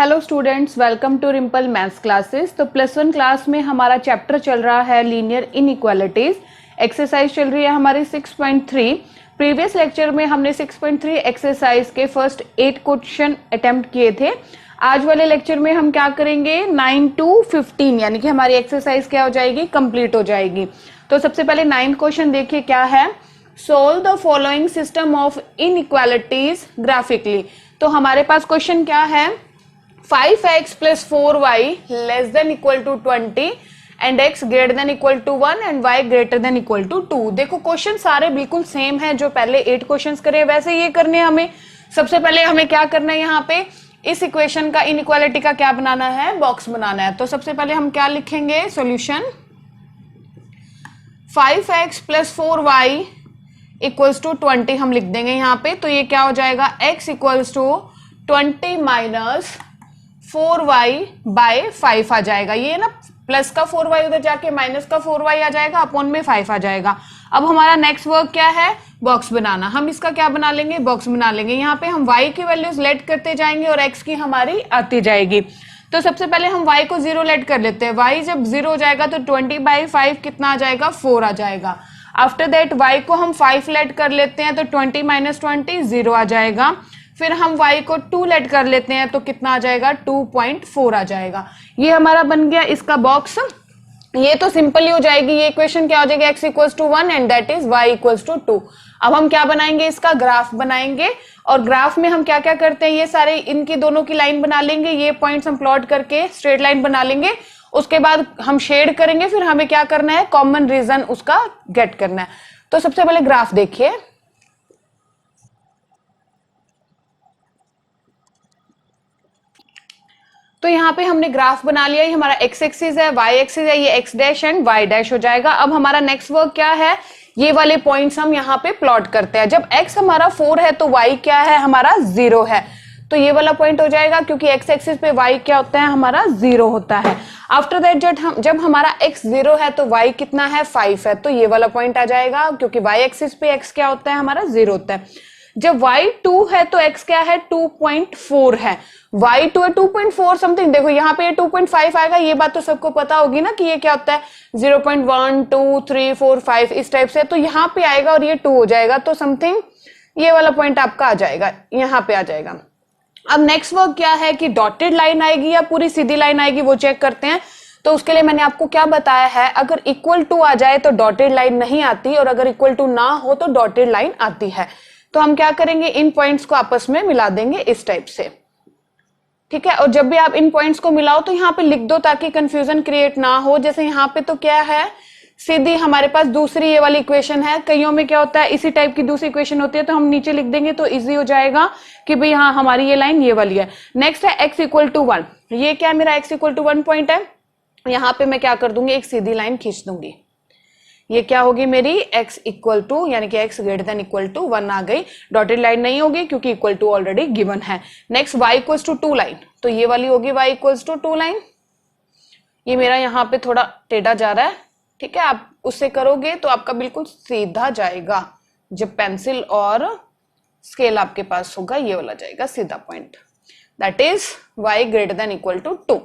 Hello students, welcome to Rimpal maths classes. तो plus one class में हमारा चैप्टर चल रहा है लीनियर इनइक्वालिटीज। एक्सरसाइज चल रही है हमारी 6.3। प्रीवियस लेक्चर में हमने 6.3 एक्सरसाइज के फर्स्ट 8 क्वेश्चन अटेम्प्ट किए थे। आज वाले लेक्चर में हम क्या करेंगे, 9 to 15 यानी कि हमारी एक्सरसाइज क्या हो जाएगी, कंप्लीट हो जाएगी। तो सबसे पहले 9th क्वेश्चन देखिए क्या है। Solve the following system of inequalities graphically. तो हमारे पास क्वेश्चन क्या है, 5x plus 4y less than equal to 20 and x greater than equal to 1 and y greater than equal to 2। देखो क्वेश्चन सारे बिल्कुल सेम है, जो पहले 8 क्वेश्चंस करे वैसे ये करने हैं हमें। सबसे पहले हमें क्या करना है, यहाँ पे इस इक्वेशन का इनइक्वालिटी का क्या बनाना है, बॉक्स बनाना है। तो सबसे पहले हम क्या लिखेंगे, solution 5x plus 4y equals to 20 हम लिख देंगे यहाँ पे। तो ये क्या हो जाएगा, x equals to 20 minus 4y by 5 आ जाएगा। ये ना प्लस का 4y उधर जाके माइनस का 4y आ जाएगा, अपॉन में 5 आ जाएगा। अब हमारा नेक्स्ट वर्क क्या है, बॉक्स बनाना। हम इसका क्या बना लेंगे, बॉक्स बना लेंगे। यहाँ पे हम y की वैल्यूज लेट करते जाएंगे और x की हमारी आती जाएगी। तो सबसे पहले हम y को 0 लेट कर लेते हैं। y जब 0 हो जाएगा तो 20 बाई 5 कितना आ जाएगा, 4 आ जाएगा। आफ्टर दैट y को हम 5 लेट कर लेते हैं तो 20 माइनस 20 0 आ जाएगा। फिर हम y को 2 लेट कर लेते हैं तो कितना आ जाएगा, 2.4 आ जाएगा। ये हमारा बन गया इसका बॉक्स। ये तो सिंपल ही हो जाएगी। ये इक्वेशन क्या हो जाएगी, x equals to 1 and that is y equals to 2। अब हम क्या बनाएंगे, इसका ग्राफ बनाएंगे। और ग्राफ में हम क्या क्या करते हैं, ये सारे इनकी दोनों की लाइन बना लेंगे। ये पॉइंट्स हम प्लॉट करके स्ट्रेट लाइन बना लेंगे। उसके बाद हम शेड करेंगे। फिर हमें क्या करना है, कॉमन रीजन उसका गेट करना है। तो सबसे पहले ग्राफ देखिए। तो यहाँ पे हमने ग्राफ बना लिया। ये हमारा x एक्सिस है, y एक्सिस है, ये x dash and y dash हो जाएगा। अब हमारा नेक्स्ट वर्क क्या है, ये वाले पॉइंट्स हम यहाँ पे प्लॉट करते हैं। जब x हमारा 4 है तो y क्या है, हमारा 0 है। तो ये वाला पॉइंट हो जाएगा, क्योंकि x एक्सिस पे y क्या होता है, हमारा 0 होता है। आफ्टर दैट जब हमारा x 0 है तो y कितना है, 5 है। तो ये वाला पॉइंट आ जाएगा, क्योंकि y एक्सिस पे x क्या होता है, हमारा 0 होता है। जब y 2 है तो x क्या है, 2.4 है। y 2 है 2.4 समथिंग। देखो यहाँ पे ये 2.5 आएगा। ये बात तो सबको पता होगी ना कि ये क्या होता है, 0.1 2 3 4 5 इस टाइप से। तो यहाँ पे आएगा और ये 2 हो जाएगा। तो समथिंग ये वाला पॉइंट आपका आ जाएगा, यहाँ पे आ जाएगा। अब नेक्स्ट वर्क क्या है कि डॉटेड लाइन आएगी या पूरी सीधी लाइन आएगी, वो चेक करते हैं। तो उसके लिए मैंने आपको क्या बताया है, अगर इक्वल टू आ जाए तो डॉटेड लाइन नहीं आती, और अगर इक्वल टू ना हो तो डॉटेड लाइन आती है। तो हम क्या करेंगे, इन पॉइंट्स को आपस में मिला देंगे इस टाइप से, ठीक है। और जब भी आप इन पॉइंट्स को मिलाओ तो यहाँ पे लिख दो ताकि कंफ्यूजन क्रिएट ना हो। जैसे यहाँ पे तो क्या है, सीधी हमारे पास दूसरी ये वाली इक्वेशन है। कईयों में क्या होता है, इसी टाइप की दूसरी इक्वेशन होती है तो हम नीचे लिख देंगे तो इजी हो जाएगा कि भाई हाँ हमारी ये लाइन ये वाली है। नेक्स्ट है x इक्वल टू 1। ये क्या मेरा x इक्वल टू 1 पॉइंट है। यहाँ पे मैं क्या कर दूंगी, एक सीधी लाइन खींच दूंगी। ये क्या होगी मेरी, x इक्वल टू यानी कि x greater than equal to 1 आ गई। डॉटेड लाइन नहीं होगी क्योंकि इक्वल टू ऑलरेडी गिवन है। Next y equals to 2 line, तो ये वाली होगी y इक्वल्स टू 2 लाइन। ये मेरा यहाँ पे थोड़ा टेढ़ा जा रहा है, ठीक है। आप उससे करोगे तो आपका बिल्कुल सीधा जाएगा। जब पेंसिल और स्केल आपके पास होगा, ये वाला जाएगा सीधा point, that is y greater than equal to 2।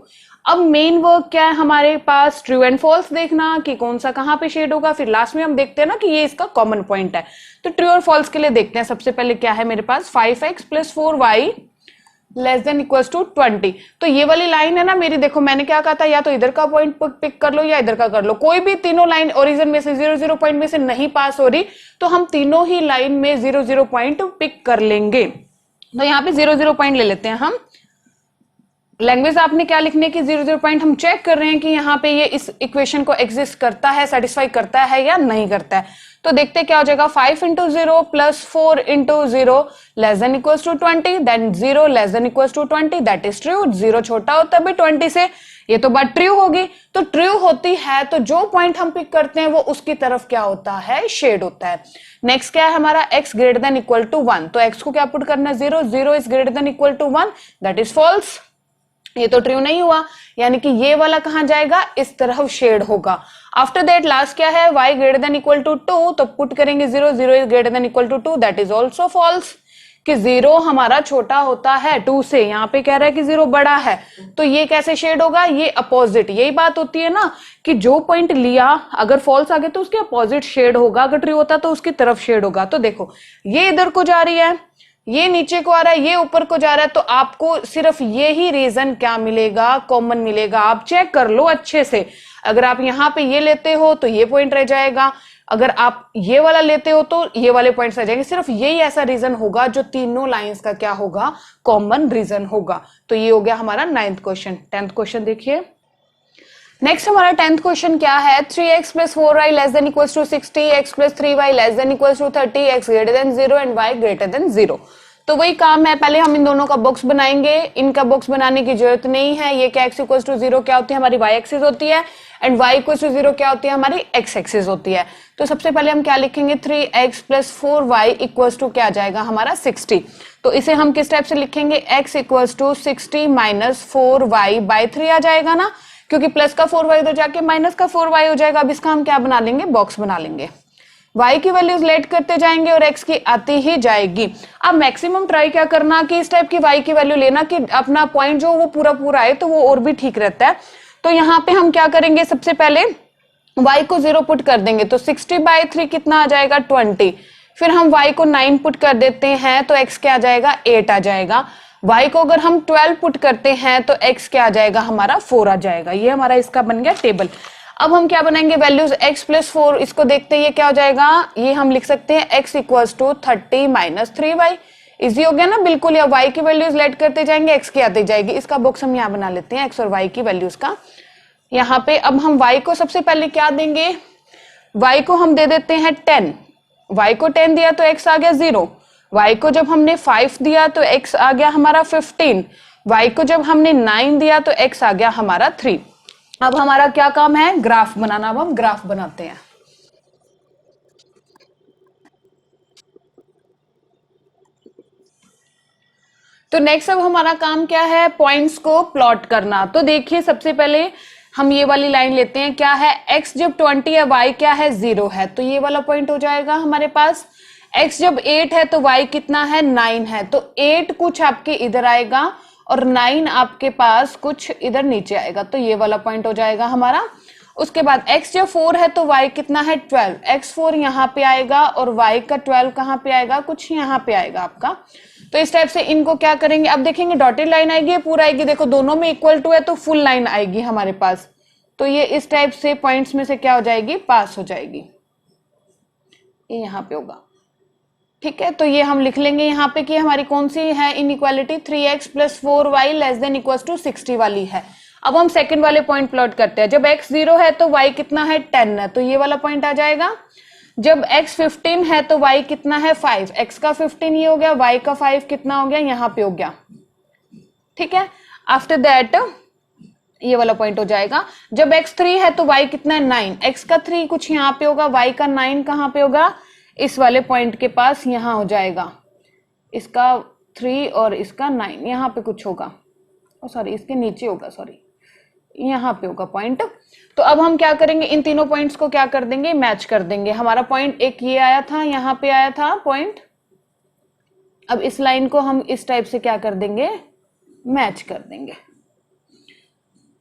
अब मेन वर्क क्या है हमारे पास, ट्रू एंड फॉल्स देखना कि कौन सा कहां पे शेड होगा। फिर लास्ट में हम देखते हैं ना कि ये इसका कॉमन पॉइंट है। तो ट्रू और फॉल्स के लिए देखते हैं। सबसे पहले क्या है मेरे पास, 5x plus 4y less than equals to 20। तो ये वाली लाइन है ना मेरी, देखो मैंने क्या कहा था, या तो इधर का पॉइंट पिक कर लो या इधर का कर लो। कोई भी तीनों लाइन ओरिजिन में से 0 0 पॉइंट में से नहीं पास हो रही तो हम तीनों ही लाइन में 0 0 पॉइंट पिक कर लेंगे। तो यहाँ पे 0 0 पॉइंट ले लेते हैं हम। लैंग्वेज आपने क्या लिखने की, 0 0 पॉइंट। हम चेक कर रहे हैं कि यहाँ पे ये इस इक्वेशन को एग्जिस्ट करता है, सेटिस्फाई करता है या नहीं करता है। तो देखते क्या हो जाएगा, 5 into 0 plus 4 into 0 less than equals to 20, then 0 less than equals to 20, that is true. 0 छोटा होता है 20 से, ये तो बात ट्रू होगी। तो ट्रू होती है तो जो पॉइंट हम पिक करते हैं वो उसकी तरफ क्या होता है, शेड होता है। नेक्स्ट क्या है हमारा, x greater than equal to 1। तो x को क्या पुट करना है, 0 0 is greater than equal to 1, that is false. ये तो ट्रू नहीं हुआ, यानी कि ये वाला कहां जाएगा, इस तरफ शेड होगा। आफ्टर दैट लास्ट क्या है, y greater than equal to 2। तो पुट करेंगे 0 0 is greater than equal to 2, that is also false. कि 0 हमारा छोटा होता है 2 से, यहाँ पे कह रहा है कि 0 बड़ा है, तो ये कैसे शेड होगा, ये अपोजिट। यही बात होती है ना कि जो पॉइंट लिया अगर फॉल्स आ गया तो उसके अपोजिट शेड होगा, अगर ट्रू होता तो उसकी तरफ शेड होगा। तो देखो ये इधर को जा रही है, ये नीचे को आ रहा है, ये ऊपर को जा रहा है, तो आपको सिर्फ ये ही रीजन क्या मिलेगा, कॉमन मिलेगा। आप चेक कर लो अच्छे से, अगर आप यहाँ पे ये लेते हो तो ये पॉइंट रह जाएगा, अगर आप ये वाला लेते हो तो ये वाले पॉइंट्स रह जाएंगे। सिर्फ यही ऐसा रीजन होगा जो तीनों लाइंस का क्या होगा, कॉमन रीजन होगा। तो ये हो गया हमारा 9th क्वेश्चन। 10th क्वेश्चन देखिए। नेक्स्ट हमारा 10th क्वेश्चन क्या है, 3x + 4y ≤ 60, x + 3y ≤ 30, x > 0 and y > 0। तो वही काम है, पहले हम इन दोनों का बॉक्स बनाएंगे। इनका बॉक्स बनाने की जरूरत नहीं है। ये क्या x = 0 क्या होती है, हमारी y एक्सिस होती है, एंड y = 0 क्या होती है, हमारी x एक्सिस होती है। तो सबसे पहले हम क्या लिखेंगे, 3x + 4y = क्या आ जाएगा हमारा 60। तो इसे हम किस टाइप से लिखेंगे, x = 60 - 4y/3 आ जाएगा ना, क्योंकि प्लस का 4y उधर जाके माइनस का 4y हो जाएगा। अब इसका हम क्या बना लेंगे, बॉक्स बना लेंगे। y की वैल्यूज लेट करते जाएंगे और x की आती ही जाएगी। अब मैक्सिमम ट्राई क्या करना कि इस टाइप की y की वैल्यू लेना कि अपना पॉइंट जो वो पूरा पूरा आए, तो वो और भी ठीक रहता है। तो यहाँ पे हम क्या करेंगे, सबसे पहले y को 0 पुट कर देंगे, तो 60/3 कितना आ जाएगा, 20। फिर हम y को 9 पुट कर देते हैं तो x क्या आ जाएगा, 8 आ जाएगा। y को अगर हम 12 पुट करते हैं तो x क्या आ जाएगा, हमारा 4 आ जाएगा। ये हमारा इसका बन गया टेबल। अब हम क्या बनाएंगे, वैल्यूज x + 4, इसको देखते हैं ये क्या हो जाएगा। ये हम लिख सकते हैं x = 30 - 3y। इजी हो गया ना बिल्कुल। या y की वैल्यूज लेट करते जाएंगे, x की आती जाएगी। इसका बॉक्स हम यहाँ बना लेते हैं, x और y की वैल्यूज का। यहाँ पे अब हम y को सबसे पहले क्या देंगे, y को हम दे देते हैं 10। y को 10 दिया तो x आ गया 0। y को जब हमने 5 दिया तो x आ गया हमारा 15। y को जब हमने 9 दिया तो x आ गया हमारा 3। अब हमारा क्या काम है, ग्राफ बनाना। अब हम ग्राफ बनाते हैं। तो नेक्स्ट अब हमारा काम क्या है, पॉइंट्स को प्लॉट करना। तो देखिए सबसे पहले हम ये वाली लाइन लेते हैं, क्या है, x जब 20 है, y क्या है, 0 है, तो ये वाला पॉइंट हो जाएगा हमारे पास। x जब 8 है तो y कितना है, 9 है, तो 8 कुछ आपके इधर आएगा और 9 आपके पास कुछ इधर नीचे आएगा, तो ये वाला पॉइंट हो जाएगा हमारा। उसके बाद x जब 4 है तो y कितना है, 12। x4 यहाँ पे आएगा और y का 12 कहाँ पे आएगा, कुछ यहाँ पे आएगा आपका। तो इस टाइप से इनको क्या करेंगे, अब देखेंगे डॉटेड लाइन आएगी, पूरा आएगी। देखो दोनों में इक्वल टू है तो फुल लाइन आएगी हमारे पास। तो ये इस टाइप से पॉइंट्स में से क्या हो जाएगी, पास हो जाएगी। ये यहाँ पे होगा, ठीक है। तो ये हम लिख लेंगे यहाँ पे कि हमारी कौन सी है इनइक्वालिटी, 3x + 4y <= 60 वाली है। अब हम सेकंड वाले पॉइंट प्लॉट करते हैं। जब x 0 है तो y कितना है, 10 है, तो ये वाला पॉइंट आ जाएगा। जब x 15 है तो y कितना है, 5। x का 15 ये हो गया, y का 5 कितना हो गया, यहाँ पे हो गया, ठीक है। आफ्टर दैट ये वाला पॉइंट हो जाएगा। जब x 3 है तो y कितना है, 9। x का 3 कुछ यहाँ पे होगा, y का 9 कहाँ पे होगा, इस वाले पॉइंट के पास यहाँ हो जाएगा। इसका 3 और इसका 9 यहाँ पे कुछ होगा, सॉरी इसके नीचे होगा, सॉरी यहाँ पे होगा पॉइंट। तो अब हम क्या करेंगे, इन तीनों पॉइंट्स को क्या कर देंगे, मैच कर देंगे। हमारा पॉइंट एक ये आया था, यहाँ पे आया था पॉइंट। अब इस लाइन को हम इस टाइप से क्या कर देंगे, मैच कर देंगे,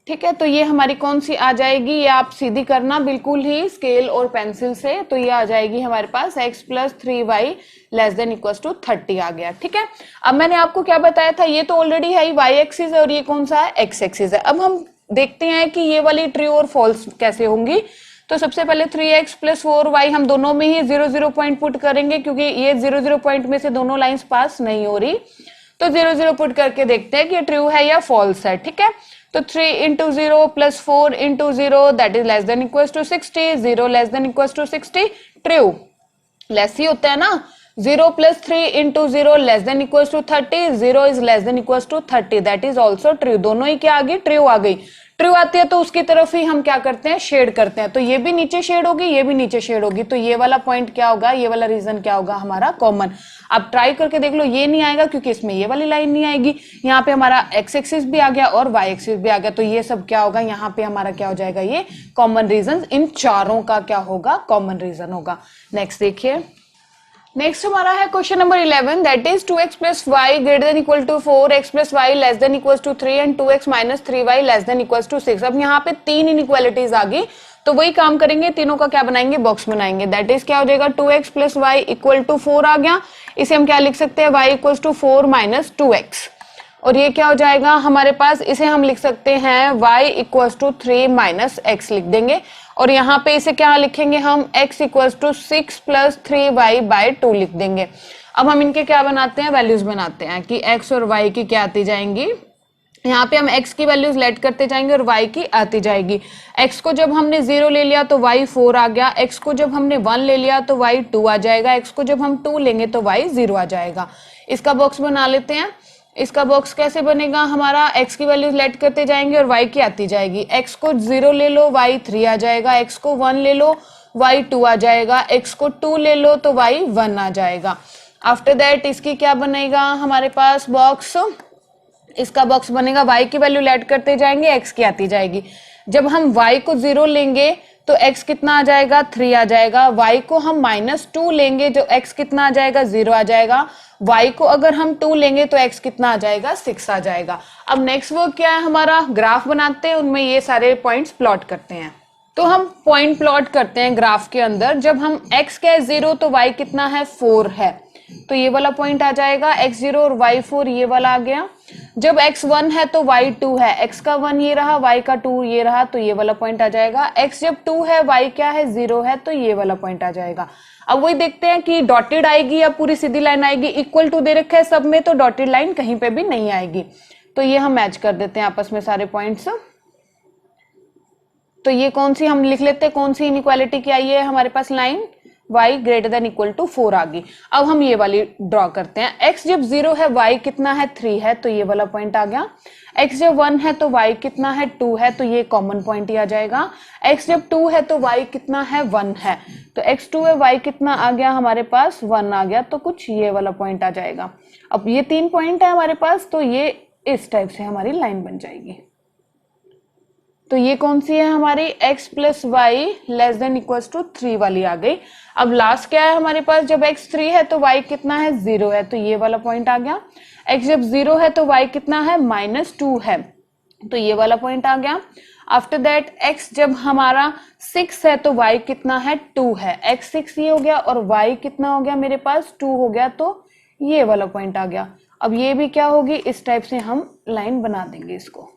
ठीक है। तो ये हमारी कौन सी आ जाएगी, ये आप सीधी करना बिल्कुल ही स्केल और पेंसिल से। तो ये आ जाएगी हमारे पास x + 3y <= 30 आ गया, ठीक है। अब मैंने आपको क्या बताया था, ये तो ऑलरेडी है y एक्सिस है और ये कौन सा है, x एक्सिस है। अब हम देखते हैं कि ये वाली ट्रू और फॉल्स कैसे होंगी। तो सबसे पहले 3x + 4y हम दोनों में ही 0 0 पॉइंट पुट करेंगे, क्योंकि ये 0 0 पॉइंट में से दोनों लाइंस पास नहीं हो रही। तो 0 0 पुट करके देखते हैं कि ये ट्रू है या फॉल्स है, ठीक है। तो 3 × 0 + 4 × 0 दैट इज <= 60, 0 <= 60, ट्रू। लेस ही होता है ना, 0 + 3 × 0 <= 30, 0 is <= 30, that is also true. दोनों ही क्या आ गई, ट्रू आ गई। ट्रू आती है तो उसकी तरफ ही हम क्या करते हैं, शेड करते हैं। तो ये भी नीचे शेड होगी, ये भी नीचे शेड होगी, तो ये वाला पॉइंट क्या होगा, ये वाला रीजन क्या होगा हमारा, कॉमन। आप ट्राई करके देख लो, ये नहीं आएगा क्योंकि इसमें ये वाली लाइन नहीं आएगी। यहाँ पे हमारा x एक्सिस भी आ गया और y एक्सिस भी आ गया, तो ये सब क्या होगा, यहाँ पे हमारा क्या हो जाएगा, ये कॉमन रीजन। इन चारों का क्या होगा, कॉमन रीजन होगा। नेक्स्ट देखिए, नेक्स्ट हमारा है question number 11 that is 2x plus y greater than equal to 4, x plus y less than equal to 3 and 2x minus 3y less than equal to 6। अब यहाँ पे तीन इनइक्वालिटीज आ गई, तो वही काम करेंगे, तीनों का क्या बनाएंगे, बॉक्स बनाएंगे। दैट इज क्या हो जाएगा, 2x plus y equal to 4 आ गया, इसे हम क्या लिख सकते हैं, y equal to 4 minus 2x। और ये क्या हो जाएगा हमारे पास, इसे हम लिख सकते हैं y equal to 3 minus x लिख देंगे। और यहाँ पे इसे क्या लिखेंगे हम, x equal to 6 plus 3y by 2 लिख देंगे। अब हम इनके क्या बनाते हैं, वैल्यूज बनाते हैं कि x और y की क्या आती जाएंगी। यहाँ पे हम x की वैल्यूज लेट करते जाएंगे और y की आती जाएगी। x को जब हमने 0 ले लिया तो y 4 आ गया, x को जब हमने 1 ले लिया तो y 2 आ जाएगा, x को जब हम 2 लेंगे तो y 0 आ जाएगा। इसका बॉक्स बना लेते हैं। इसका बॉक्स कैसे बनेगा हमारा, x की वैल्यूज लेट करते जाएंगे और y की आती जाएगी। x को 0 ले लो y 3 आ जाएगा, x को 1 ले लो y 2 आ जाएगा, x को 2 ले लो तो y 1 आ जाएगा। आफ्टर दैट इसकी क्या बनेगा हमारे पास बॉक्स, इसका बॉक्स बनेगा, y की वैल्यू लेट करते जाएंगे, x की आती जाएगी। जब हम y को 0 लेंगे तो x कितना आ जाएगा, 3 आ जाएगा। y को हम -2 लेंगे, जो x कितना आ जाएगा, 0 आ जाएगा। y को अगर हम 2 लेंगे तो x कितना आ जाएगा, 6 आ जाएगा। अब नेक्स्ट वर्क क्या है हमारा, ग्राफ बनाते हैं, उनमें ये सारे पॉइंट्स प्लॉट करते हैं। तो हम पॉइंट प्लॉट करते हैं ग्राफ के अंदर। जब हम x क्या है 0 तो y कितना है, 4 है, तो ये वाला पॉइंट आ जाएगा x0 और y4 ये वाला आ गया। जब x1 है तो y2 है, x का 1 ये रहा, y का 2 ये रहा, तो ये वाला पॉइंट आ जाएगा। x जब 2 है, y क्या है 0 है, तो ये वाला पॉइंट आ जाएगा। अब वही देखते हैं कि डॉटेड आएगी या पूरी सीधी लाइन आएगी। इक्वल टू दे रखा है सब में, तो डॉटेड लाइन कहीं पे भी नहीं आएगी। तो ये हम मैच कर देते हैं आपस में सारे पॉइंट्स। तो ये कौन सी हम लिख लेते हैं, कौन सी इनइक्वालिटी की आई है हमारे पास line, y greater than equal to 4 आ गई। अब हम ये वाली ड्रॉ करते हैं। x जब 0 है, y कितना है, 3 है, तो ये वाला पॉइंट आ गया। x जब 1 है तो y कितना है, 2 है, तो ये कॉमन पॉइंट ही आ जाएगा। x जब 2 है तो y कितना है, 1 है, तो x 2 है, y कितना आ गया हमारे पास, 1 आ गया, तो कुछ ये वाला पॉइंट आ जाएगा। अब ये 3 पॉइंट है हमारे पास, तो ये इस टाइप से हमारी लाइन बन जाएगी। तो ये कौन सी है हमारी, x plus y less than equal to 3 वाली आ गई। अब लास्ट क्या है हमारे पास, जब x 3 है तो y कितना है, 0 है, तो ये वाला पॉइंट आ गया। x जब 0 है तो y कितना है, -2 है, तो ये वाला पॉइंट आ गया। आफ्टर दैट x जब हमारा 6 है तो y कितना है, 2 है, x 6 ये हो गया और y कितना हो गया मेरे पास, 2 हो गया, तो ये वाला पॉइंट आ गया। अब ये भी क्या होगी, इस टाइप से हम लाइन बना देंगे इसको।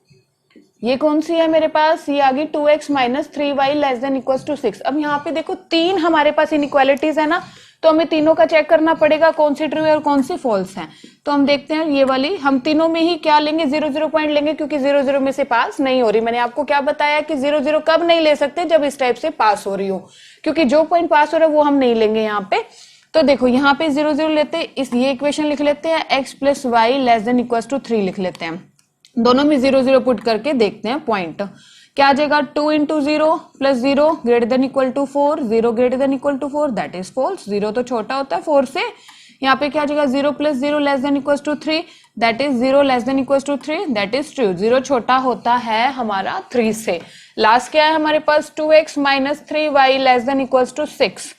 ये कौन सी है मेरे पास, ये आ गई 2x minus 3y less than equal to 6। अब यहाँ पे देखो 3 हमारे पास इनइक्वालिटीज है ना, तो हमें तीनों का चेक करना पड़ेगा कौन सी ट्रू है और कौन सी फॉल्स है। तो हम देखते हैं ये वाली, हम तीनों में ही क्या लेंगे, 0-0 पॉइंट लेंगे, क्योंकि 0-0 में से पास नहीं हो रही। मैंने आपको क्या बताया कि 0-0 कब नहीं ले सकते, जब इस टाइप से पास हो रही हो, क्योंकि जो पॉइंट पास हो रहा है वो हम नहीं लेंगे यहाँ पे। तो देखो यहाँ पे 0-0 लेते, इस ये इक्वेशन लिख लेते हैं, x plus y less than equal to 3 लिख लेते हैं। दोनों में 0-0 पुट करके देखते हैं पॉइंट क्या आ जाएगा, 2 into 0 plus 0 greater than equal to 4, 0 greater than equal to 4, that is false. 0 तो छोटा होता है 4 से। यहाँ पे क्या आ जाएगा, 0 plus 0 less than equal to 3, that is 0 less than equal to 3, that is true. 0 छोटा होता है हमारा 3 से। लास्ट क्या है हमारे पास, 2x minus 3y less than equal to 6।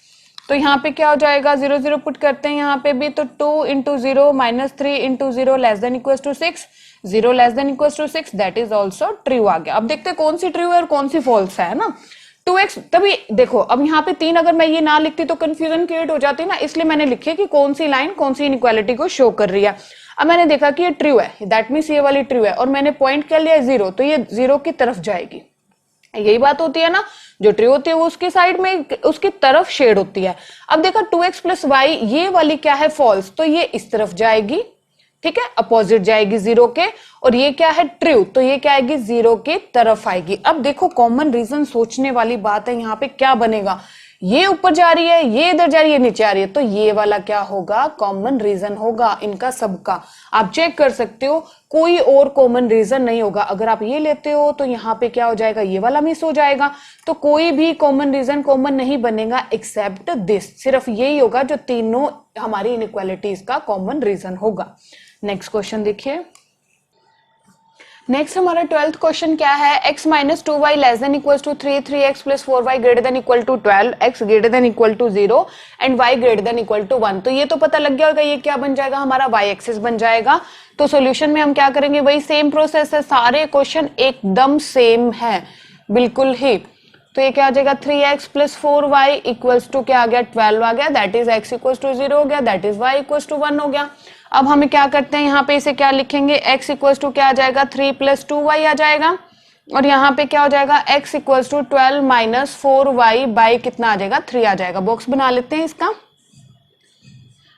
तो यहाँ पे क्या हो जाएगा, 0-0 पुट करते हैं यहाँ पे भी, तो 2 into 0 minus 3 into 0 less than equal to 6, 0 less than equal to 6, that is also true आ गया। अब देखते हैं कौन सी ट्रू है और कौन सी फॉल्स है ना। 2x, तभी देखो अब यहाँ पे 3 अगर मैं ये ना लिखती तो कंफ्यूजन क्रिएट हो जाती ना, इसलिए मैंने लिखी कि कौन सी लाइन कौन सी इनइक्वालिटी को शो कर रही है। अब मैंने देखा कि ये ट्रू है, दैट मीन्स ये वाली ट्रू है, और मैंने पॉइंट कर लिया 0, तो ये 0 की तरफ जाएगी। यही बात होती है ना, जो ट्रू होती है वो उसकी साइड में, उसकी तरफ शेड होती है। अब देखा 2x प्लस वाई, ये वाली क्या है, फॉल्स, तो ये इस तरफ जाएगी, ठीक है, अपोजिट जाएगी 0 के। और ये क्या है, ट्रू, तो ये क्या आएगी, 0 की तरफ आएगी। अब देखो कॉमन रीजन सोचने वाली बात है, यहाँ पे क्या बनेगा, ये ऊपर जा रही है, ये इधर जा रही है, नीचे आ रही है, तो ये वाला क्या होगा, कॉमन रीजन होगा इनका सबका। आप चेक कर सकते हो, कोई और कॉमन रीजन नहीं होगा। अगर आप ये लेते हो तो यहाँ पे क्या हो जाएगा, ये वाला मिस हो जाएगा। तो कोई भी कॉमन रीजन कॉमन नहीं बनेगा एक्सेप्ट दिस, सिर्फ यही होगा जो तीनों हमारी इनइक्वालिटीज का कॉमन रीजन होगा। नेक्स्ट क्वेश्चन देखिए। नेक्स्ट हमारा 12th क्वेश्चन क्या है, x minus 2y less than equal to 3, 3x plus 4y greater than equal to 12, x greater than equal to 0 and y greater than equal to 1। तो ये तो पता लग गया होगा ये क्या बन जाएगा, हमारा y एक्सिस बन जाएगा। तो सॉल्यूशन में हम क्या करेंगे, वही सेम प्रोसेस है, सारे क्वेश्चन एकदम सेम है बिल्कुल ही। तो ये क्या आ जाएगा 3x plus 4y equals to क्या आ गया 12 आ गया, that is x equals to 0 हो गया, that is y equals to 1 हो गया। अब हमें क्या करते हैं, यहाँ पे इसे क्या लिखेंगे, x इक्वल्स टू क्या आ जाएगा 3 प्लस 2y आ जाएगा, और यहाँ पे क्या हो जाएगा x equals to 12 minus 4y by कितना आ जाएगा 3 आ जाएगा। बॉक्स बना लेते हैं इसका।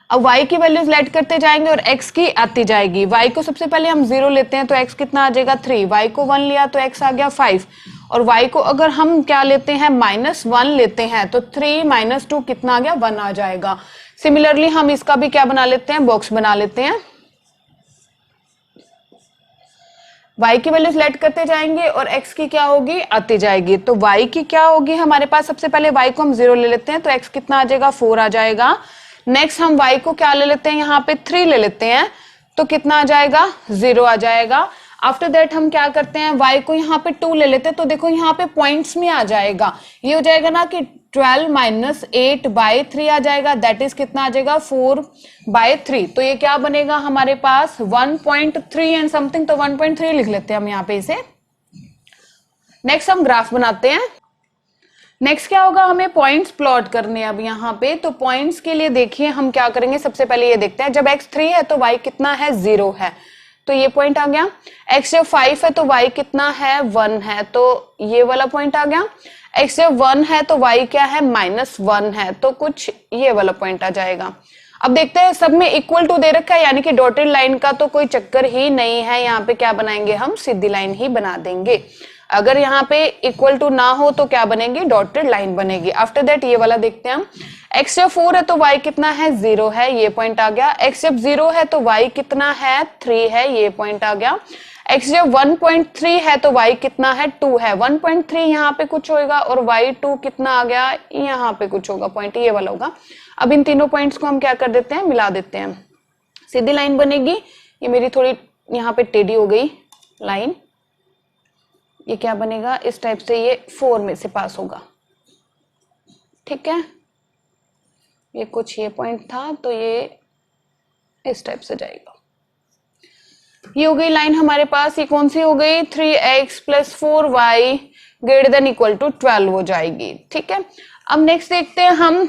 अब y की वैल्यूज लेट करते जाएंगे और x की आती जाएगी। y को सबसे पहले हम 0 लेते हैं तो x कितना आ जाएगा 3, y को 1 लिया तो x आ गया 5, और y को अगर हम क्या लेते हैं -1 लेते हैं तो 3 माइनस 2 कितना आ गया 1 आ जाएगा। सिमिलरली हम इसका भी क्या बना लेते हैं, बॉक्स बना लेते हैं। y की वैल्यूज लेट करते जाएंगे और x की क्या होगी आती जाएगी। तो y की क्या होगी हमारे पास, सबसे पहले y को हम 0 ले लेते हैं तो x कितना आ जाएगा 4 आ जाएगा। नेक्स्ट हम y को क्या ले लेते हैं, यहाँ पे 3 ले लेते हैं तो कितना आ जाएगा 0 आ जाएगा। आफ्टर दैट हम क्या करते हैं, y को यहाँ पे 2 ले लेते हैं तो देखो यहाँ पे पॉइंट्स में आ जाएगा, ये हो जाएगा ना कि 12 माइनस 8 बाई 3 आ जाएगा, दैट इज कितना आ जाएगा 4 बाई 3। तो ये क्या बनेगा हमारे पास 1.3 एंड समथिंग, तो 1.3 लिख लेते हैं हम यहाँ पे इसे। नेक्स्ट हम ग्राफ बनाते हैं। नेक्स्ट क्या होगा, हमें पॉइंट्स प्लॉट करने हैं अब यहाँ पे। तो पॉइंट्स के लिए देखिए हम क्या करेंगे, सबसे पहले ये देखते हैं, जब x 3 है तो y कितना है 0 है, तो ये पॉइंट आ गया। x जब 5 है तो y कितना है 1 है, तो ये वाला पॉइंट आ गया। x जब 1 है तो y क्या है -1 है, तो कुछ ये वाला पॉइंट आ जाएगा। अब देखते हैं सब में इक्वल टू दे रखा है, यानी कि डॉटेड लाइन का तो कोई चक्कर ही नहीं है, यहाँ पे क्या बनाएंगे हम सीधी लाइन ही बना देंगे। अगर यहाँ पे इक्वल टू ना हो तो क्या बनेगी, डॉटेड लाइन बनेगी। आफ्टर दैट ये वाला देखते हैं हम, x जब 4 है तो y कितना है 0 है, ये पॉइंट आ गया। x जब 0 है तो y कितना है 3 है, ये पॉइंट आ गया। x जब 1.3 है तो y कितना है 2 है, 1.3 यहाँ पे कुछ होगा और y2 कितना आ गया यहाँ पे कुछ होगा, पॉइंट ये वाला होगा। अब इन तीनों पॉइंट्स को हम क्या कर देते हैं, मिला देते हैं, सीधी लाइन बनेगी। ये मेरी थोड़ी यहाँ पे टेढ़ी हो गई लाइन, ये क्या बनेगा इस टाइप से, ये 4 में से पास होगा, ठीक है। ये कुछ ये पॉइंट था तो ये इस टाइप से जाएगा। ये हो गई लाइन हमारे पास, ये कौन सी हो गई 3x plus 4y greater than equal to 12 हो जाएगी, ठीक है। अब नेक्स्ट देखते हैं हम,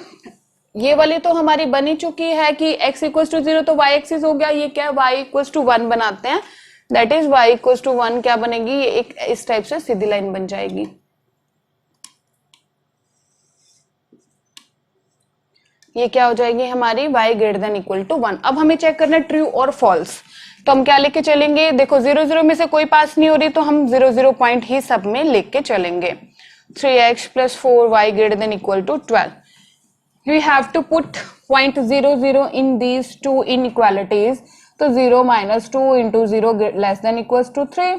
ये वाली तो हमारी बनी चुकी है कि x इक्वल टू 0 तो y एक्सिस हो गया, ये क्या है y इक्वल टू 1 बनाते हैं, that is y equal to 1 क्या बनेगी, ये एक इस टाइप से सीधी लाइन बन जाएगी। ये क्या हो जाएगी हमारी y greater than equal to 1। अब हमें चेक करना है ट्रू और फॉल्स, तो हम क्या लेके चलेंगे, देखो 0 0 में से कोई पास नहीं हो रही तो हम 0 0 पॉइंट ही सब में लेके चलेंगे। 3x plus 4y greater than equal to 12, we have to put point 0 0 in these two inequalities, तो 0 minus 2 into 0 less than equals to 3,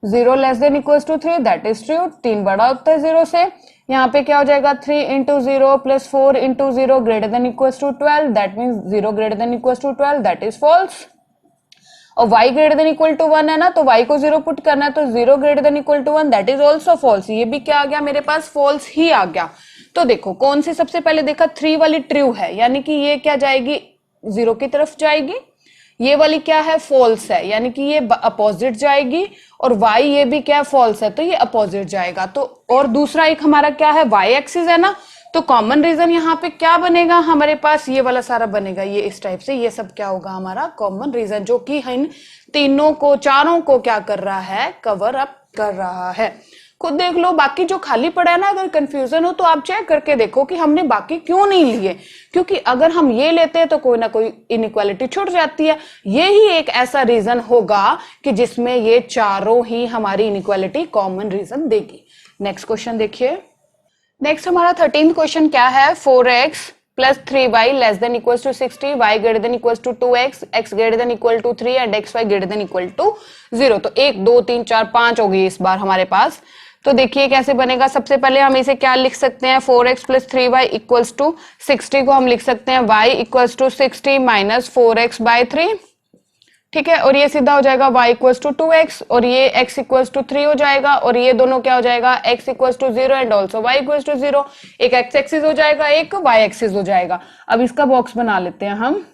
0 less than equals to 3 that is true, 3 बड़ा होता है 0 से। यहाँ पे क्या हो जाएगा 3 into 0 plus 4 into 0 greater than equals to 12, that means 0 greater than equals to 12, that is false। और y greater than equal to 1 है ना, तो y को 0 पुट करना है, तो 0 greater than equal to 1 that is also false। ये भी क्या आ गया मेरे पास, false ही आ गया। तो देखो कौन सी सबसे पहले देखा 3 वाली ट्रू है, यानी कि ये क्या जाएगी 0 की तरफ जाएगी, ये वाली क्या है फॉल्स है, यानी कि ये अपोजिट जाएगी, और y ये भी क्या है फॉल्स है तो ये अपोजिट जाएगा। तो और दूसरा एक हमारा क्या है y एक्सिस है ना, तो कॉमन रीजन यहाँ पे क्या बनेगा हमारे पास, ये वाला सारा बनेगा, ये इस टाइप से, ये सब क्या होगा हमारा कॉमन रीजन, जो कि इन तीनों को चारों को क्या कर रहा है, कवर अप कर रहा है। खुद देख लो, बाकी जो खाली पड़ा है ना, अगर कंफ्यूजन हो तो आप चेक करके देखो कि हमने बाकी क्यों नहीं लिए, क्योंकि अगर हम ये लेते हैं तो कोई ना कोई इनइक्वालिटी छूट जाती है। ये ही एक ऐसा रीजन होगा कि जिसमें ये चारों ही हमारी इनइक्वालिटी कॉमन रीजन देगी। नेक्स्ट क्वेश्चन देखिए। नेक्स्ट हमारा 13th क्वेश्चन क्या है, 4x plus 3y less than equal to 60, y greater than equal to 2x, x greater than equal to 3 and xy greater than equal to 0। तो 1 2 3 4 5 हो गई इस बार हमारे पास। तो देखिए कैसे बनेगा, सबसे पहले हम इसे क्या लिख सकते हैं, 4x plus 3y equals to 60 को हम लिख सकते हैं y equals to 60 minus 4x by 3, ठीक है, और ये सीधा हो जाएगा y इक्वल्स टू 2x और ये x इक्वल्स टू 3 हो जाएगा और ये दोनों क्या हो जाएगा x equals to 0 and also y equals to 0। एक x एक्सिस हो जाएगा, एक y एक्सिस हो जाएगा। अब इसका बॉक्स बना लेते हैं हम।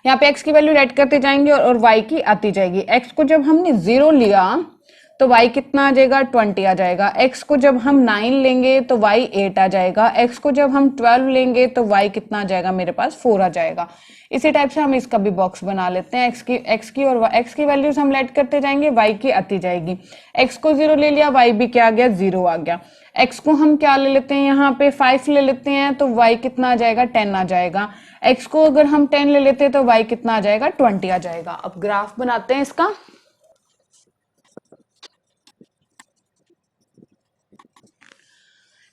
यहाँ पे x की वैल्यू ऐड करते जाएंगे और y की आती जाएगी। x को जब हमने 0 लिया तो y कितना आ जाएगा 20 आ जाएगा। x को जब हम 9 लेंगे तो y 8 आ जाएगा। x को जब हम 12 लेंगे तो y कितना आ जाएगा मेरे पास 4 आ जाएगा। इसी टाइप से हम इसका भी बॉक्स बना लेते हैं। x की और x की वैल्यूज हम ऐड करते जाएंगे, y की आती जाएगी। x को 0 ले लिया, y भी क्या आ गया 0 आ गया। x को हम क्या ले लेते हैं यहाँ पे 5 ले लेते हैं तो y कितना आ जाएगा 10 आ जाएगा। x को अगर हम 10 ले लेते हैं तो y कितना आ जाएगा 20 आ जाएगा। अब ग्राफ बनाते हैं इसका।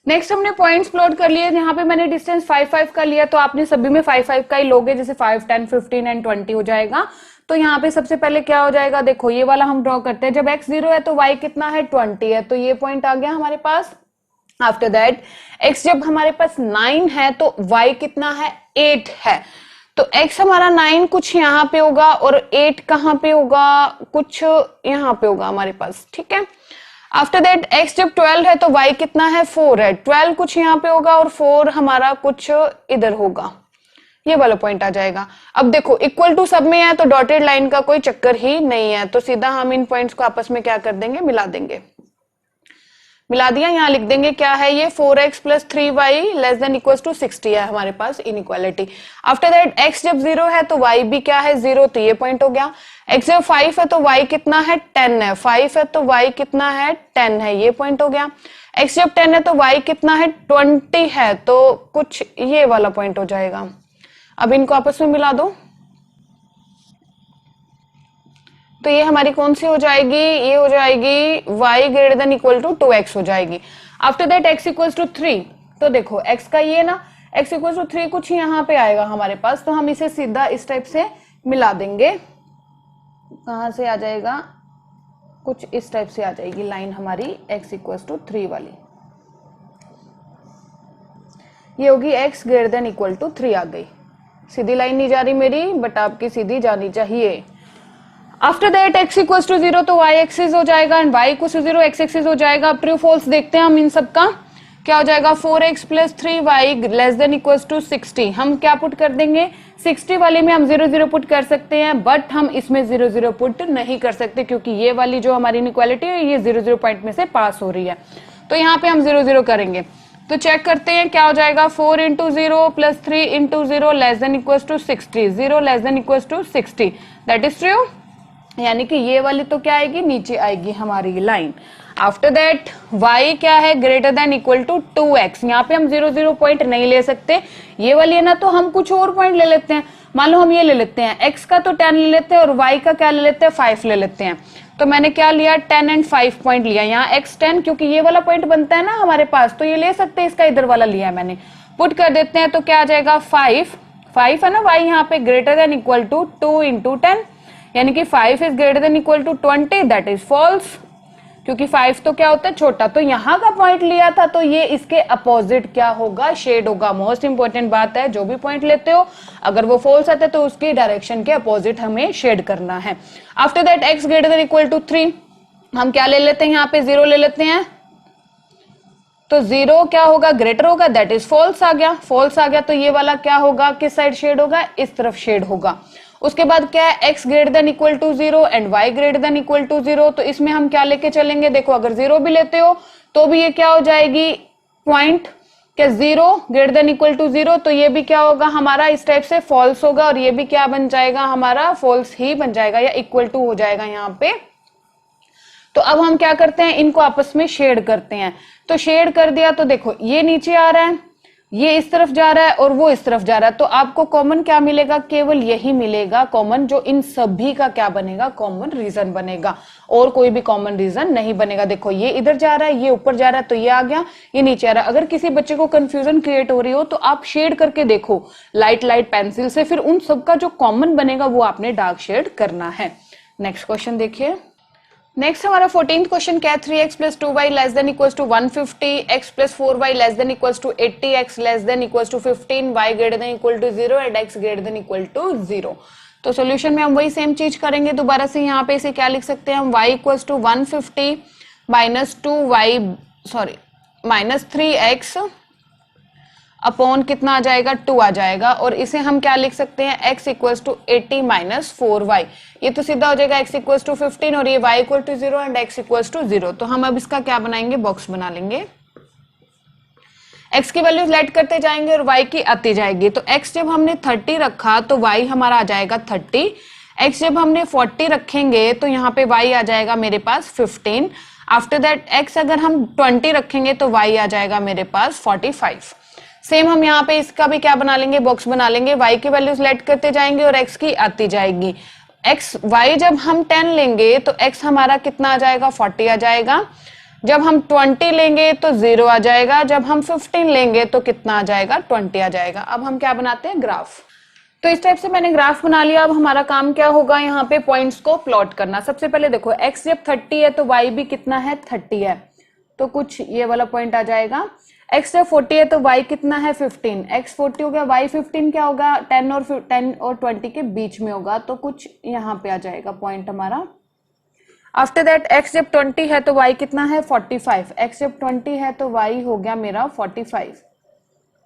नेक्स्ट हमने पॉइंट्स प्लॉट कर लिए। यहाँ पे मैंने डिस्टेंस 5-5 का लिया तो आपने सभी में 5-5 का ही लोगे, जैसे 5, 10, 15 एंड 20 हो जाएगा। तो यहाँ पे सबसे पहले क्या हो जाएगा, देखो ये वाला हम ड्रॉ करते हैं। जब x 0 है तो y कितना है 20 है, तो ये पॉइंट आ गया हमारे पास। आफ्टर दैट x जब हमारे पास 9 है तो y कितना है 8 है। तो x हमारा 9 कुछ यहाँ पे होगा और 8 कहाँ पे होगा, कुछ यहाँ पे होगा हमारे पास। ठीक है, आफ्टर दैट x जब 12 है तो y कितना है 4 है। 12 कुछ यहाँ पे होगा और 4 हमारा कुछ इधर होगा, ये वाला पॉइंट आ जाएगा। अब देखो इक्वल टू सब में है तो डॉटेड लाइन का कोई चक्कर ही नहीं है, तो सीधा हम इन पॉइंट्स को आपस में क्या कर देंगे, मिला देंगे। मिला दिया, यहाँ लिख देंगे क्या है ये 4x plus 3y less than equal to 60 है हमारे पास इनइक्वालिटी। आफ्टर दैट x जब 0 है तो y भी क्या है 0, तो ये पॉइंट हो गया। x जब 5 है तो y कितना है 10 है, 5 है तो y कितना है 10 है, ये पॉइंट हो गया। x जब 10 है तो y कितना है 20 है, तो कुछ ये वाला पॉइंट हो जाएगा। अब इनको आपस में मिला दो तो ये हमारी कौन सी हो जाएगी, ये हो जाएगी y greater than equal to 2x हो जाएगी। After that x equals to 3, तो देखो x का ये ना x इक्वल्स टू 3 कुछ यहाँ पे आएगा हमारे पास, तो हम इसे सीधा इस टाइप से मिला देंगे। कहाँ से आ जाएगा, कुछ इस टाइप से आ जाएगी लाइन हमारी x इक्वल्स टू 3 वाली, ये होगी x greater than equal to 3 आ गई। सीधी लाइन नहीं जा रही मेरी, बट आपकी सीधी जानी चाहिए। After that x equals to 0 तो y एक्सिस हो जाएगा and y equals to 0 x axis हो जाएगा। अब ट्रू फॉल्स देखते हैं हम इन सब का, क्या हो जाएगा 4x plus 3y less than equals to 60। हम क्या पुट कर देंगे, 60 वाले में हम 0 0 पुट कर सकते हैं, बट हम इसमें 0 0 पुट नहीं कर सकते क्योंकि ये वाली जो हमारी इनइक्वालिटी है ये 0 0 पॉइंट में से पास हो रही है, तो यहाँ पे हम 0 0 करेंगे। तो चेक करते हैं क्या हो जाएगा, 4 into 0 plus 3 into 0 less than equals to 60, 0 less than equals to 60, that is true. यानी कि ये वाली तो क्या आएगी, नीचे आएगी हमारी लाइन। आफ्टर दैट y क्या है, greater than equal to 2x। यहाँ पे हम 0 0 पॉइंट नहीं ले सकते, ये वाली है ना, तो हम कुछ और पॉइंट ले लेते हैं। मान लो हम ये ले लेते हैं, x का तो 10 ले लेते हैं और y का क्या ले लेते हैं 5 ले लेते हैं। तो मैंने क्या लिया 10 एंड 5 पॉइंट लिया। यहाँ x 10 क्योंकि ये वाला पॉइंट बनता है ना हमारे पास, तो ये ले सकते हैं, इसका इधर वाला लिया है मैंने, पुट कर देते हैं। तो क्या आ जाएगा 5 है ना, y यहाँ पे greater than equal to 2 into 10, यानी कि 5 is greater than equal to 20, that is false, क्योंकि 5 तो क्या होता है छोटा। तो यहाँ का पॉइंट लिया था तो ये इसके अपोजिट क्या होगा, शेड होगा। मोस्ट इंपोर्टेंट बात है, जो भी पॉइंट लेते हो अगर वो फॉल्स आता है तो उसकी डायरेक्शन के अपोजिट हमें शेड करना है। After that x greater than equal to 3, हम क्या ले लेते हैं, यहाँ पे 0 ले लेते हैं, तो 0 क्या होगा, ग्रेटर होगा, दैट इज फॉल्स आ गया। फॉल्स आ गया तो ये वाला क्या होगा, किस साइड शेड होगा, इस तरफ शेड होगा। उसके बाद क्या है, x greater than equal to 0 and y greater than equal to 0, तो इसमें हम क्या लेके चलेंगे, देखो अगर 0 भी लेते हो तो भी ये क्या हो जाएगी पॉइंट, क्या 0 ग्रेटर देन इक्वल टू 0, तो ये भी क्या होगा हमारा इस टाइप से फॉल्स होगा, और ये भी क्या बन जाएगा हमारा फॉल्स ही बन जाएगा या इक्वल टू हो जाएगा यहाँ पे। तो अब हम क्या करते हैं, इनको आपस में शेड करते हैं। तो शेड कर दिया तो देखो ये नीचे आ रहा है, ये इस तरफ जा रहा है और वो इस तरफ जा रहा है, तो आपको कॉमन क्या मिलेगा, केवल यही मिलेगा कॉमन, जो इन सभी का क्या बनेगा, कॉमन रीजन बनेगा, और कोई भी कॉमन रीजन नहीं बनेगा। देखो ये इधर जा रहा है, ये ऊपर जा रहा है, तो ये आ गया, ये नीचे आ रहा है। अगर किसी बच्चे को कंफ्यूजन क्रिएट हो रही हो तो आप शेड करके देखो लाइट पेंसिल से, फिर उन सबका जो कॉमन बनेगा वो आपने डार्क शेड करना है। नेक्स्ट क्वेश्चन देखिए, नेक्स्ट हमारा 14th क्वेश्चन क्या है, 3x plus 2y less than equals to 150, x plus 4y less than equals to 80, x less than equals to 15, y greater than equal to 0 and x greater than equal to 0। तो solution में हम वही same चीज करेंगे। दोबारा से यहाँ पे इसे क्या लिख सकते हैं हम, y equals to 150 minus 2y sorry minus 3x upon कितना आ जाएगा, 2 आ जाएगा। और इसे हम क्या लिख सकते हैं, x equals to 80 minus 4y, ये तो सीधा हो जाएगा x इक्वल्स टू 15 और ये y equal to 0 and x equals to 0। तो हम अब इसका क्या बनाएंगे, बॉक्स बना लेंगे। x की वैल्यूज लेट करते जाएंगे और y की आती जाएगी। तो x जब हमने 30 रखा तो y हमारा आ जाएगा 30, x जब हमने 40 रखेंगे तो यहाँ पे y आ जाएगा मेरे पास 15। आफ्टर दैट x अगर हम 20 रखेंगे तो y आ जाएगा मेरे पास 45। सेम हम यहाँ पे इसका भी क्या बना लेंगे, बॉक्स बना लेंगे। y की वैल्यूज लेट करते जाएंगे और x की आती जाएगी। y जब हम 10 लेंगे तो x हमारा कितना आ जाएगा, 40 आ जाएगा। जब हम 20 लेंगे तो 0 आ जाएगा। जब हम 15 लेंगे तो कितना आ जाएगा, 20 आ जाएगा। अब हम क्या बनाते हैं, ग्राफ। तो इस टाइप से मैंने ग्राफ बना लिया। अब हमारा काम क्या होगा, यहाँ पे पॉइंट्स को प्लॉट करना। सबसे पहले देखो x जब 30 है तो y भी कितना है, 30 है, तो कुछ ये वाला पॉइंट आ जाएगा। x जब 40 है तो y कितना है, 15, x 40 हो गया, y 15 क्या होगा, 10 और 20 के बीच में होगा, तो कुछ यहाँ पे आ जाएगा पॉइंट हमारा। आफ्टर दैट x जब 20 है तो y कितना है, 45, x जब 20 है तो y हो गया मेरा 45,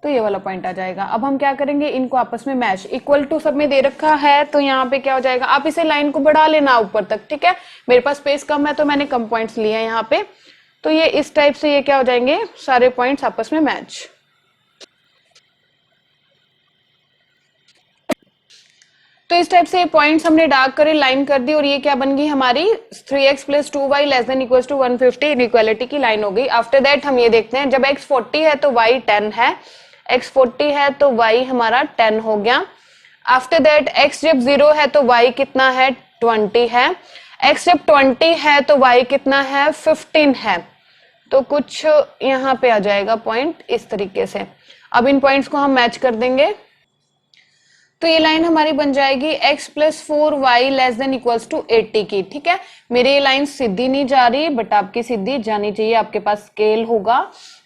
तो ये वाला पॉइंट आ जाएगा। अब हम क्या करेंगे, इनको आपस में मैच, इक्वल टू सब में दे रखा है तो यहाँ पे क्या हो जाएगा, आप इसे लाइन को बढ़ा लेना ऊपर तक, ठीक है। मेरे पास स्पेस कम है तो मैंने कम पॉइंट्स लिए हैं यहाँ पे। तो ये इस टाइप से ये क्या हो जाएंगे, सारे पॉइंट्स आपस में मैच। तो इस टाइप से पॉइंट्स हमने डार्क करे, लाइन कर दी और ये क्या बन गई हमारी 3x plus 2y less than equal to 150 inequality की लाइन हो गई। आफ्टर दैट हम ये देखते हैं, जब x 40 है तो y 10 है, x 40 है तो y हमारा 10 हो गया। आफ्टर दैट x जब 0 है तो y कितना है, 20 है, x जब 20 है तो y कितना है, 15 है, तो कुछ यहाँ पे आ जाएगा पॉइंट इस तरीके से। अब इन पॉइंट्स को हम मैच कर देंगे तो ये लाइन हमारी बन जाएगी x plus 4y less than equals to 80 की, ठीक है। मेरी ये लाइन सीधी नहीं जा रही बट आपकी सीधी जानी चाहिए, आपके पास स्केल होगा,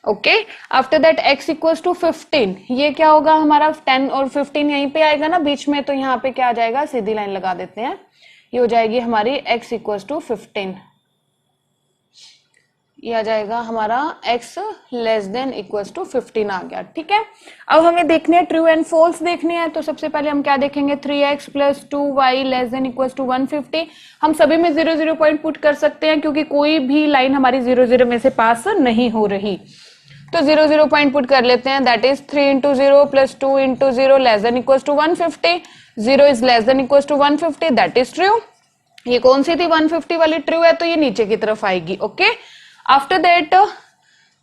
okay. After that x equals to 15, ये क्या होगा हमारा 10 और 15 यहीं पे आएगा ना बीच में, तो यहाँ पे क्या आ जाएगा, सीधी लाइन लगा देते हैं, ये हो जाएगी हमारी x इक्वल्स टू 15, ये आ जाएगा हमारा x less than equals to 15 आ गया, ठीक है। अब हमें देखने हैं ट्रू एंड फॉल्स देखने हैं। तो सबसे पहले हम क्या देखेंगे, 3x plus 2y less than equals to 150। हम सभी में 0 पॉइंट पुट कर सकते हैं क्योंकि कोई भी लाइन हमारी 0 में से पास नहीं हो रही, तो 0 पॉइंट पुट कर लेते हैं। That is 3 into 0 plus 2 into 0 less than equals to 150, 0 is less than equals to 150, that is true. ये कौन सी थी, 150 वाली ट्रू है, तो ये नीचे की तरफ आएगी, okay. After that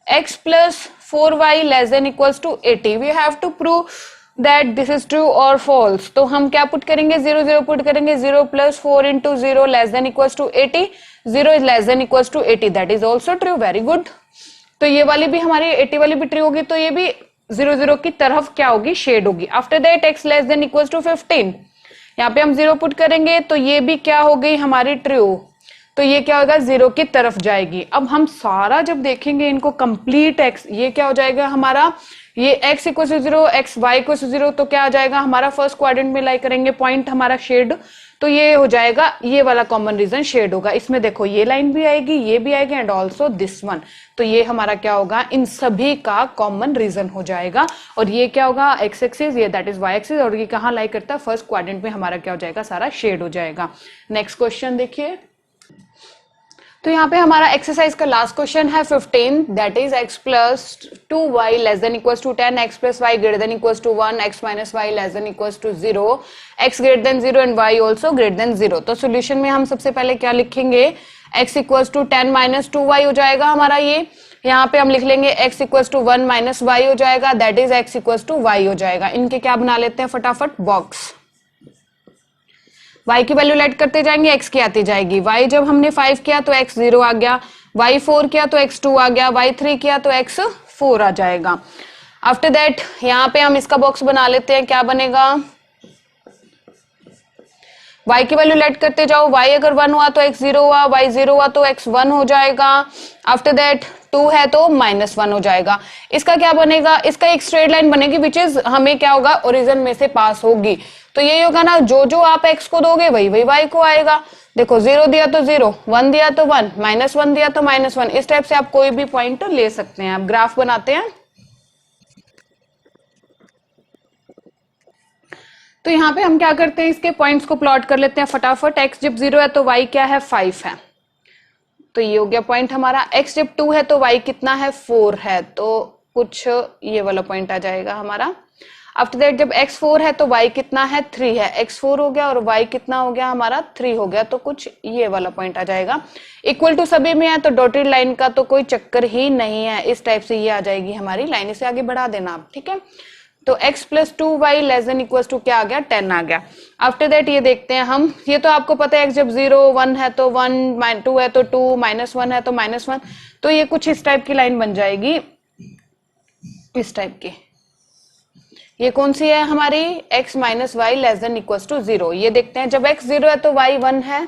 x plus 4y less than equals to 80, we have to prove that this is true or false। तो हम क्या पुट करेंगे, 0 पुट करेंगे, 0 plus 4 into 0 less than equals to 80, 0 is less than equals to 80, that is also true, very good। तो ये वाली भी हमारी 80 वाली भी ट्रू होगी, तो ये भी 0 की तरफ क्या होगी, शेड होगी। After that x less than equals to 15, यहाँ पे हम 0 पुट करेंगे तो ये भी क्या हो गई हमारी ट्रू, तो ये क्या होगा, 0 की तरफ जाएगी। अब हम सारा जब देखेंगे इनको कंप्लीट x, ये क्या हो जाएगा हमारा, ये x equal to 0, x y equal to 0, तो क्या आ जाएगा हमारा फर्स्ट क्वाड्रेंट में लाई करेंगे पॉइंट हमारा शेड, तो ये हो जाएगा, ये वाला कॉमन रीजन शेड होगा। इसमें देखो ये लाइन भी आएगी, ये भी आएगी एंड ऑल्सो दिस वन, तो ये हमारा क्या होगा, इन सभी का कॉमन रीजन हो जाएगा। और ये क्या होगा, एक्स एक्सिस, ये दैट इज वाई एक्सिस, और ये कहाँ लाई करता है, फर्स्ट क्वाड्रेंट में हमारा क्या हो जाएगा, सारा शेड हो जाएगा। नेक्स्ट क्वेश्चन देखिए। तो यहाँ पे हमारा एक्सरसाइज का लास्ट क्वेश्चन है 15, that is x plus 2y less than equals to 10, x plus y greater than equals to 1, x minus y less than equals to 0, x greater than 0 and y also greater than 0। तो solution में हम सबसे पहले क्या लिखेंगे, x equals to 10 minus 2y हो जाएगा हमारा, ये यहाँ पे हम लिख लेंगे x equals to 1 minus y हो जाएगा, that is x equals to y हो जाएगा। इनके क्या बना लेते हैं फटाफट, बॉक्स। y की वैल्यू लेट करते जाएंगे, x की आती जाएगी। y जब हमने 5 किया तो x 0 आ गया, y 4 किया तो x 2 आ गया, y 3 किया तो x 4 आ जाएगा। आफ्टर दैट यहाँ पे हम इसका बॉक्स बना लेते हैं, क्या बनेगा, y की वैल्यू लेट करते जाओ, y अगर 1 हुआ तो x 0 हुआ, y 0 हुआ तो x 1 हो जाएगा, आफ्टर दैट 2 है तो -1 हो जाएगा। इसका क्या बनेगा, इसका एक स्ट्रेट लाइन बनेगी विच इज हमें क्या होगा, ओरिजिन में से पास होगी। तो यही होगा ना, जो जो आप x को दोगे वही वही y को आएगा। देखो 0 दिया तो 0, 1 दिया तो 1, -1 दिया तो -1, इस टाइप से आप कोई भी पॉइंट ले सकते हैं। आप ग्राफ बनाते हैं तो यहाँ पे हम क्या करते हैं, इसके पॉइंट्स को प्लॉट कर लेते हैं फटाफट। x जब 0 है तो y क्या है, 5 है, तो ये हो गया पॉइंट हमारा। x जब 2 है तो y कितना है, 4 है, तो कुछ ये वाला पॉइंट आ जाएगा हमारा। आफ्टर दैट जब x 4 है तो y कितना है, 3 है, x 4 हो गया और y कितना हो गया हमारा, 3 हो गया, तो कुछ ये वाला पॉइंट आ जाएगा। इक्वल टू सभी में है तो डॉटेड लाइन का तो कोई चक्कर ही नहीं है, इस टाइप से ये आ जाएगी हमारी लाइन। इसे आगे बढ़ा देना आप, ठीक है। तो x plus 2y less than equal to क्या आ गया, 10 आ गया। आफ्टर दैट ये देखते हैं हम, ये तो आपको पता है x जब 0 1 है तो 1, 2 है तो 2, -1 है तो -1, तो ये कुछ इस टाइप की लाइन बन जाएगी, इस टाइप की। ये कौन सी है हमारी, x minus y less than equal to 0। ये देखते हैं, जब x 0 है तो y 1 है,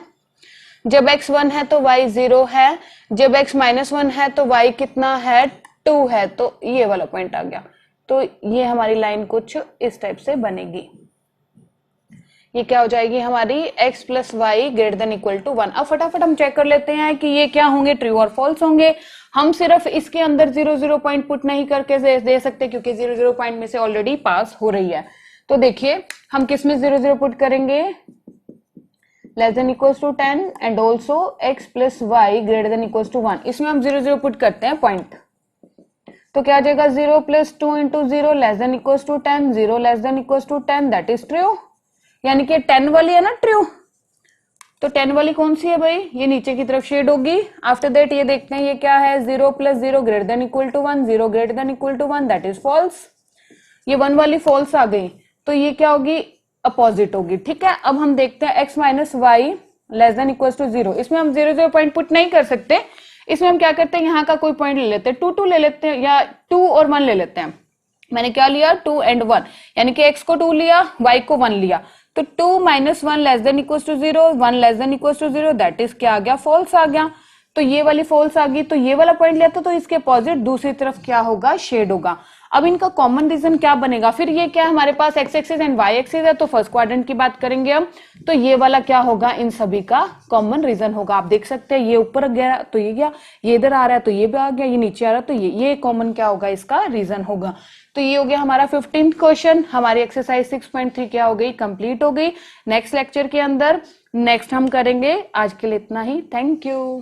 जब x 1 है तो y 0 है, जब x -1 है तो y कितना है, 2 है, तो ये वाला पॉइंट आ गया। तो ये हमारी लाइन कुछ इस टाइप से बनेगी। ये क्या हो जाएगी हमारी, x plus y greater than equal to 1। अब फटाफट हम चेक कर लेते हैं कि ये क्या होंगे, ट्रू और फॉल्स होंगे। हम सिर्फ इसके अंदर 0 पॉइंट पुट नहीं करके दे सकते, क्योंकि 0 पॉइंट में से ऑलरेडी पास हो रही है। तो देखिए हम किस में 0 पुट करेंगे, less than equal to 10 and also x plus y greater than equal to 1, इसमें हम 0 पुट करते हैं पॉइंट। तो क्या आ जाएगा, 0 plus 2 into 0 less than equal to 10, 0 less than equal to 10, that is true. यानी कि 10 वाली है ना ट्रू, तो 10 वाली कौन सी है भाई, ये नीचे की तरफ शेड होगी। आफ्टर दैट ये देखते हैं ये क्या है, 0 plus 0 greater than equal to 1, 0 greater than equal to 1, that is false. ये 1 वाली फॉल्स आ गई, तो ये क्या होगी, अपोजिट होगी, ठीक है। अब हम देखते हैं x minus y less than equal to 0, इसमें हम 0 पॉइंट पुट नहीं कर सकते, इसमें हम क्या करते हैं, यहाँ का कोई पॉइंट ले लेते हैं, 2 ले लेते हैं, या 2 और 1 ले लेते हैं। मैंने क्या लिया, 2 एंड 1, यानी कि x को 2 लिया, y को 1 लिया, तो 2 minus 1 less than equal to 0, 1 less than equal to 0, that is क्या आ गया, फॉल्स आ गया। तो ये वाली फॉल्स आ गई, तो ये वाला पॉइंट लिया था, तो इसके अपोजिट दूसरी तरफ क्या होगा, शेड होगा। अब इनका कॉमन रीजन क्या बनेगा, फिर ये क्या हमारे पास x axis and y axis है, तो फर्स्ट क्वाड्रेंट की बात करेंगे हम, तो ये वाला क्या होगा, इन सभी का कॉमन रीजन होगा। आप देख सकते हैं ये ऊपर गया तो ये गया, ये इधर आ रहा है तो ये भी आ गया, ये नीचे आ रहा है तो ये कॉमन क्या होगा, इसका रीजन होगा। तो ये हो गया हमारा 15th क्वेश्चन। हमारी एक्सरसाइज 6.3 क्या हो गई, कंप्लीट हो गई। नेक्स्ट लेक्चर के अंदर नेक्स्ट हम करेंगे। आज के लिए इतना ही, थैंक यू।